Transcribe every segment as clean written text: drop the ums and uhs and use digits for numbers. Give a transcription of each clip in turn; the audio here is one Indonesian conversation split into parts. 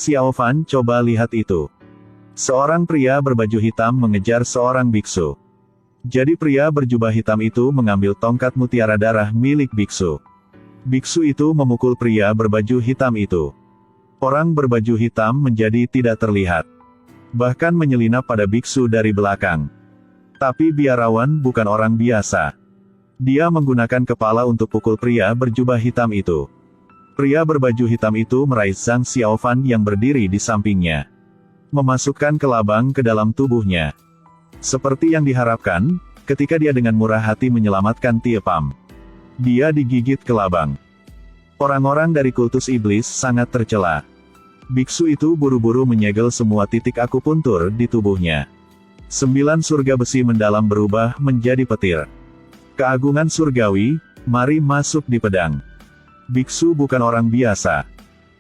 Xiaofan, coba lihat itu. Seorang pria berbaju hitam mengejar seorang biksu. Jadi pria berjubah hitam itu mengambil tongkat mutiara darah milik biksu. Biksu itu memukul pria berbaju hitam itu. Orang berbaju hitam menjadi tidak terlihat. Bahkan menyelinap pada biksu dari belakang. Tapi biarawan bukan orang biasa. Dia menggunakan kepala untuk pukul pria berjubah hitam itu. Pria berbaju hitam itu meraih Zhang Xiaofan yang berdiri di sampingnya. Memasukkan kelabang ke dalam tubuhnya. Seperti yang diharapkan, ketika dia dengan murah hati menyelamatkan Tie Pham. Dia digigit kelabang. Orang-orang dari kultus iblis sangat tercela. Biksu itu buru-buru menyegel semua titik akupuntur di tubuhnya. 9 surga besi mendalam berubah menjadi petir. Keagungan surgawi, mari masuk di pedang. Biksu bukan orang biasa.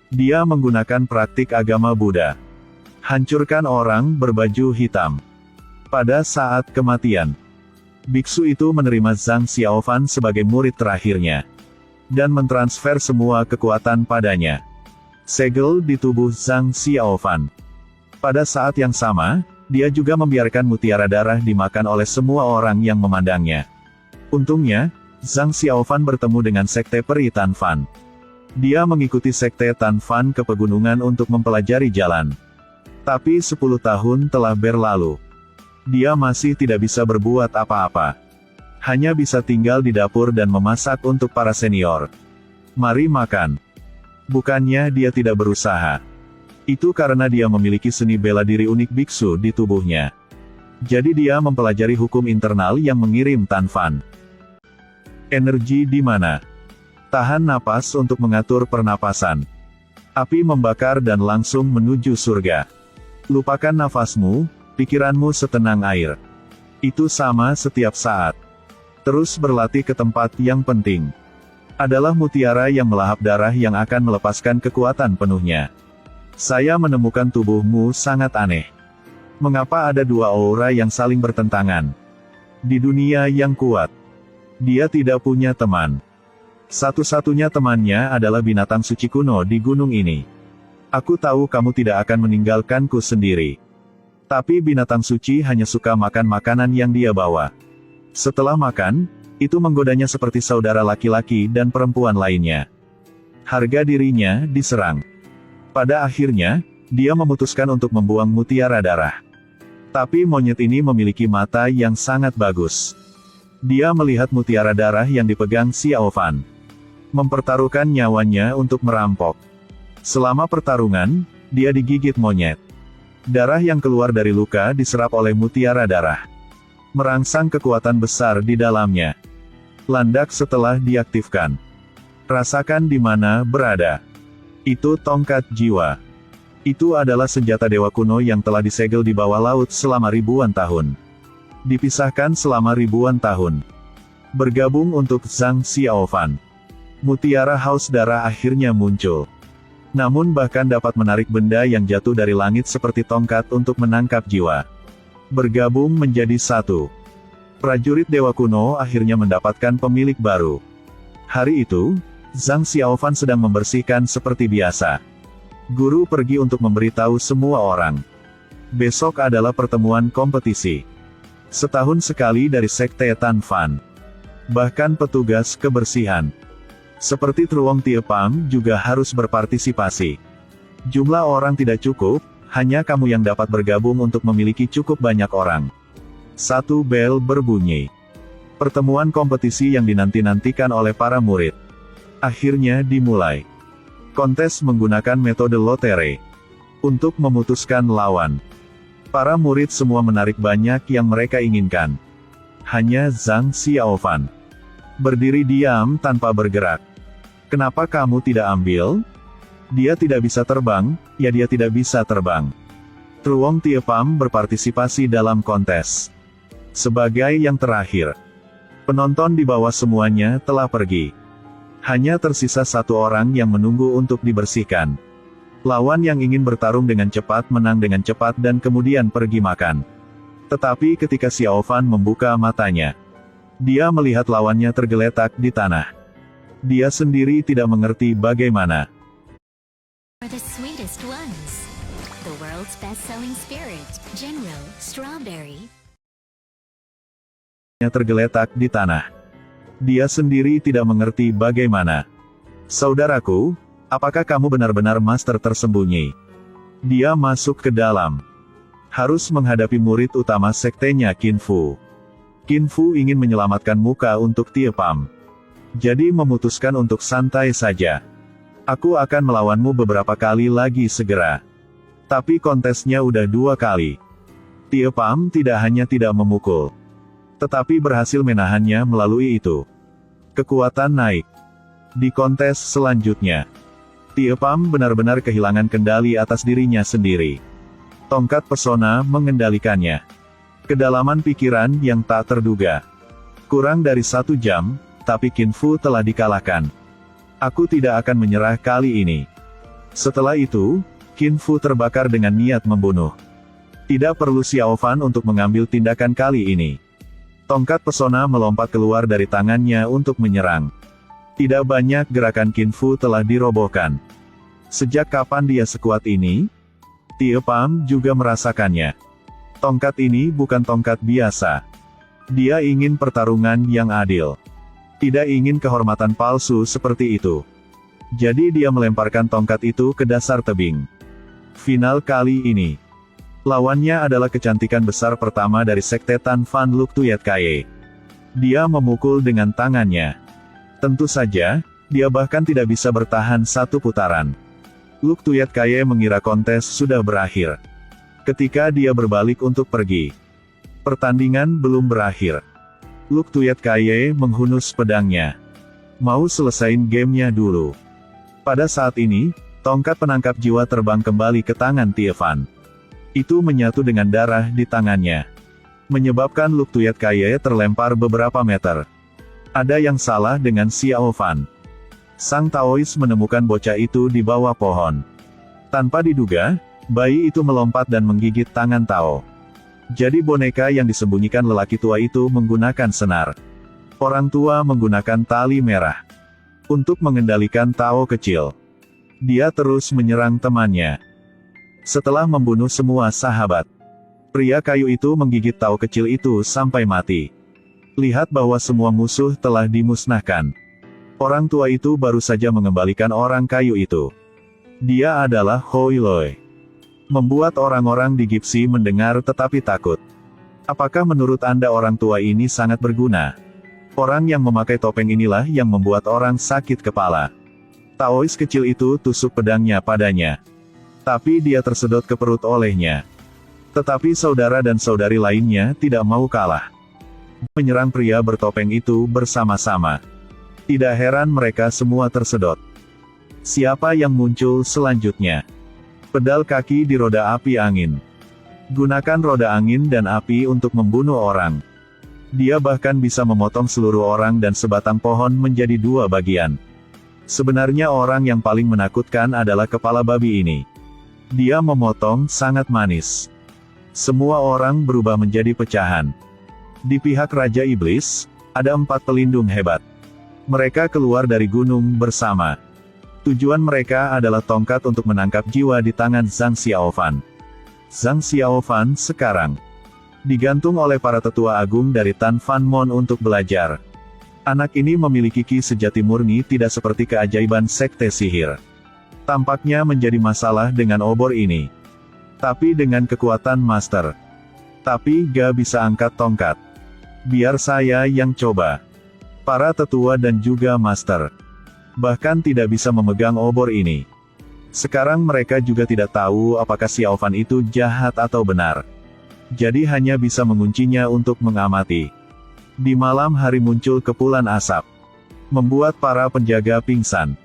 Dia menggunakan praktik agama Buddha. Hancurkan orang berbaju hitam. Pada saat kematian, biksu itu menerima Zhang Xiaofan sebagai murid terakhirnya. Dan mentransfer semua kekuatan padanya. Segel di tubuh Zhang Xiaofan. Pada saat yang sama, dia juga membiarkan mutiara darah dimakan oleh semua orang yang memandangnya. Untungnya, Zhang Xiaofan bertemu dengan sekte peri Tan Fan. Dia mengikuti sekte Tan Fan ke pegunungan untuk mempelajari jalan. Tapi 10 tahun telah berlalu. Dia masih tidak bisa berbuat apa-apa. Hanya bisa tinggal di dapur dan memasak untuk para senior. Mari makan. Bukannya dia tidak berusaha. Itu karena dia memiliki seni bela diri unik biksu di tubuhnya. Jadi dia mempelajari hukum internal yang mengirim Tan Fan. Energi di mana? Tahan napas untuk mengatur pernapasan. Api membakar dan langsung menuju surga. Lupakan nafasmu, pikiranmu setenang air. Itu sama setiap saat. Terus berlatih ke tempat yang penting. Adalah mutiara yang melahap darah yang akan melepaskan kekuatan penuhnya. Saya menemukan tubuhmu sangat aneh. Mengapa ada 2 aura yang saling bertentangan? Di dunia yang kuat, dia tidak punya teman. Satu-satunya temannya adalah binatang suci kuno di gunung ini. Aku tahu kamu tidak akan meninggalkanku sendiri. Tapi binatang suci hanya suka makan makanan yang dia bawa. Setelah makan, itu menggodanya seperti saudara laki-laki dan perempuan lainnya. Harga dirinya diserang. Pada akhirnya, dia memutuskan untuk membuang mutiara darah. Tapi monyet ini memiliki mata yang sangat bagus. Dia melihat mutiara darah yang dipegang Xiaofan. Mempertaruhkan nyawanya untuk merampok. Selama pertarungan, dia digigit monyet. Darah yang keluar dari luka diserap oleh mutiara darah. Merangsang kekuatan besar di dalamnya. Landak setelah diaktifkan. Rasakan di mana berada. Itu tongkat jiwa. Itu adalah senjata dewa kuno yang telah disegel di bawah laut selama ribuan tahun. Dipisahkan selama ribuan tahun. Bergabung untuk Zhang Xiaofan. Mutiara haus darah akhirnya muncul. Namun bahkan dapat menarik benda yang jatuh dari langit seperti tongkat untuk menangkap jiwa. Bergabung menjadi satu. Prajurit dewa kuno akhirnya mendapatkan pemilik baru. Hari itu, Zhang Xiaofan sedang membersihkan seperti biasa. Guru pergi untuk memberitahu semua orang. Besok adalah pertemuan kompetisi. Setahun sekali dari sekte Tan Fan. Bahkan petugas kebersihan seperti Truong Tie Pham juga harus berpartisipasi. Jumlah orang tidak cukup, hanya kamu yang dapat bergabung untuk memiliki cukup banyak orang. 1 bel berbunyi. Pertemuan kompetisi yang dinanti-nantikan oleh para murid. Akhirnya dimulai. Kontes menggunakan metode lotre. Untuk memutuskan lawan. Para murid semua menarik banyak yang mereka inginkan. Hanya Zhang Xiaofan berdiri diam tanpa bergerak. Kenapa kamu tidak ambil? Dia tidak bisa terbang, ya dia tidak bisa terbang. Truong Tie Pham berpartisipasi dalam kontes. Sebagai yang terakhir. Penonton di bawah semuanya telah pergi. Hanya tersisa 1 orang yang menunggu untuk dibersihkan. Lawan yang ingin bertarung dengan cepat menang dengan cepat dan kemudian pergi makan. Tetapi ketika Xiaofan membuka matanya, dia melihat lawannya tergeletak di tanah. Dia sendiri tidak mengerti bagaimana. Are the sweetest ones. The world's best-selling spirit, General Strawberry. Tergeletak di tanah. Dia sendiri tidak mengerti bagaimana. Saudaraku, apakah kamu benar-benar master tersembunyi? Dia masuk ke dalam. Harus menghadapi murid utama sektenya Qin Fu. Qin Fu ingin menyelamatkan muka untuk Tie Pham. Jadi memutuskan untuk santai saja. Aku akan melawanmu beberapa kali lagi segera. Tapi kontesnya udah 2 kali. Tie Pham tidak hanya tidak memukul, tetapi berhasil menahannya melalui itu. Kekuatan naik. Di kontes selanjutnya, Tie Pham benar-benar kehilangan kendali atas dirinya sendiri. Tongkat pesona mengendalikannya. Kedalaman pikiran yang tak terduga. Kurang dari 1 jam, tapi Qin Fu telah dikalahkan. Aku tidak akan menyerah kali ini. Setelah itu, Qin Fu terbakar dengan niat membunuh. Tidak perlu Xiao Fan untuk mengambil tindakan kali ini. Tongkat pesona melompat keluar dari tangannya untuk menyerang. Tidak banyak gerakan Qin Fu telah dirobohkan. Sejak kapan dia sekuat ini? Tie Pham juga merasakannya. Tongkat ini bukan tongkat biasa. Dia ingin pertarungan yang adil. Tidak ingin kehormatan palsu seperti itu. Jadi dia melemparkan tongkat itu ke dasar tebing. Final kali ini. Lawannya adalah kecantikan besar pertama dari sekte Tan Fan Luk Tuyet Kaye. Dia memukul dengan tangannya. Tentu saja, dia bahkan tidak bisa bertahan 1 putaran. Luk Tuyet Kaye mengira kontes sudah berakhir. Ketika dia berbalik untuk pergi, pertandingan belum berakhir. Luk Tuyet Kaye menghunus pedangnya. Mau selesain gamenya dulu. Pada saat ini, tongkat penangkap jiwa terbang kembali ke tangan Tie Fan. Itu menyatu dengan darah di tangannya, menyebabkan Luk Tuyet Kaye terlempar beberapa meter. Ada yang salah dengan Xiao Fan. Sang Taois menemukan bocah itu di bawah pohon. Tanpa diduga, bayi itu melompat dan menggigit tangan Tao. Jadi boneka yang disembunyikan lelaki tua itu menggunakan senar. Orang tua menggunakan tali merah untuk mengendalikan Tao kecil. Dia terus menyerang temannya. Setelah membunuh semua sahabat, pria kayu itu menggigit Tao kecil itu sampai mati. Lihat bahwa semua musuh telah dimusnahkan. Orang tua itu baru saja mengembalikan orang kayu itu. Dia adalah Hoi Loi. Membuat orang-orang di Gipsi mendengar tetapi takut. Apakah menurut Anda orang tua ini sangat berguna? Orang yang memakai topeng inilah yang membuat orang sakit kepala. Taois kecil itu tusuk pedangnya padanya. Tapi dia tersedot ke perut olehnya. Tetapi saudara dan saudari lainnya tidak mau kalah. Menyerang pria bertopeng itu bersama-sama. Tidak heran mereka semua tersedot. Siapa yang muncul selanjutnya? Pedal kaki di roda api angin. Gunakan roda angin dan api untuk membunuh orang. Dia bahkan bisa memotong seluruh orang dan sebatang pohon menjadi 2 bagian. Sebenarnya orang yang paling menakutkan adalah kepala babi ini. Dia memotong sangat manis. Semua orang berubah menjadi pecahan. Di pihak Raja Iblis, ada 4 pelindung hebat. Mereka keluar dari gunung bersama. Tujuan mereka adalah tongkat untuk menangkap jiwa di tangan Zhang Xiaofan. Zhang Xiaofan sekarang digantung oleh para tetua agung dari Tan Fan Mon untuk belajar. Anak ini memiliki ki sejati murni tidak seperti keajaiban sekte sihir. Tampaknya menjadi masalah dengan obor ini. Tapi dengan kekuatan master. Tapi gak bisa angkat tongkat. Biar saya yang coba. Para tetua dan juga master bahkan tidak bisa memegang obor ini. Sekarang mereka juga tidak tahu apakah Xiaofan itu jahat atau benar. Jadi hanya bisa menguncinya untuk mengamati. Di malam hari muncul kepulan asap, membuat para penjaga pingsan.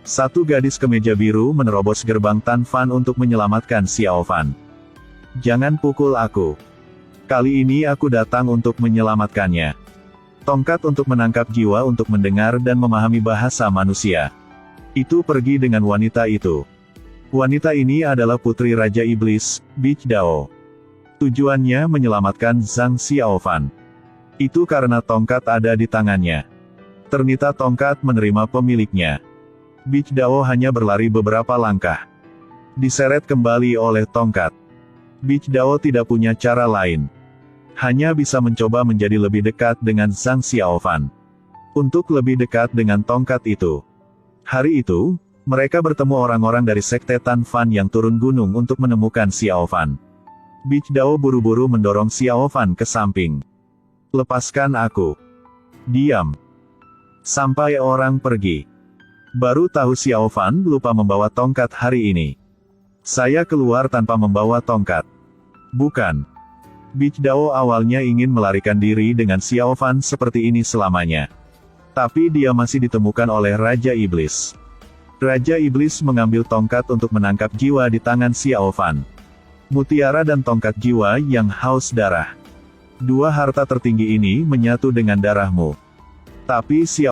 Satu gadis kemeja biru menerobos gerbang Tan Fan untuk menyelamatkan Xiaofan. Jangan pukul aku. Kali ini aku datang untuk menyelamatkannya. Tongkat untuk menangkap jiwa untuk mendengar dan memahami bahasa manusia. Itu pergi dengan wanita itu. Wanita ini adalah putri Raja Iblis, Bich Dao. Tujuannya menyelamatkan Zhang Xiaofan. Itu karena tongkat ada di tangannya. Ternyata tongkat menerima pemiliknya. Bich Dao hanya berlari beberapa langkah. Diseret kembali oleh tongkat. Bijdao tidak punya cara lain. Hanya bisa mencoba menjadi lebih dekat dengan Zhang Xiaofan. Untuk lebih dekat dengan tongkat itu. Hari itu, mereka bertemu orang-orang dari sekte Tan Fan yang turun gunung untuk menemukan Xiaofan. Bijdao buru-buru mendorong Xiaofan ke samping. Lepaskan aku. Diam. Sampai orang pergi. Baru tahu Xiaofan lupa membawa tongkat hari ini. Saya keluar tanpa membawa tongkat. Bukan. Bijdao awalnya ingin melarikan diri dengan Xiaofan seperti ini selamanya. Tapi dia masih ditemukan oleh Raja Iblis. Raja Iblis mengambil tongkat untuk menangkap jiwa di tangan Xiaofan. Mutiara dan tongkat jiwa yang haus darah. Dua harta tertinggi ini menyatu dengan darahmu. Tapi Xiaofan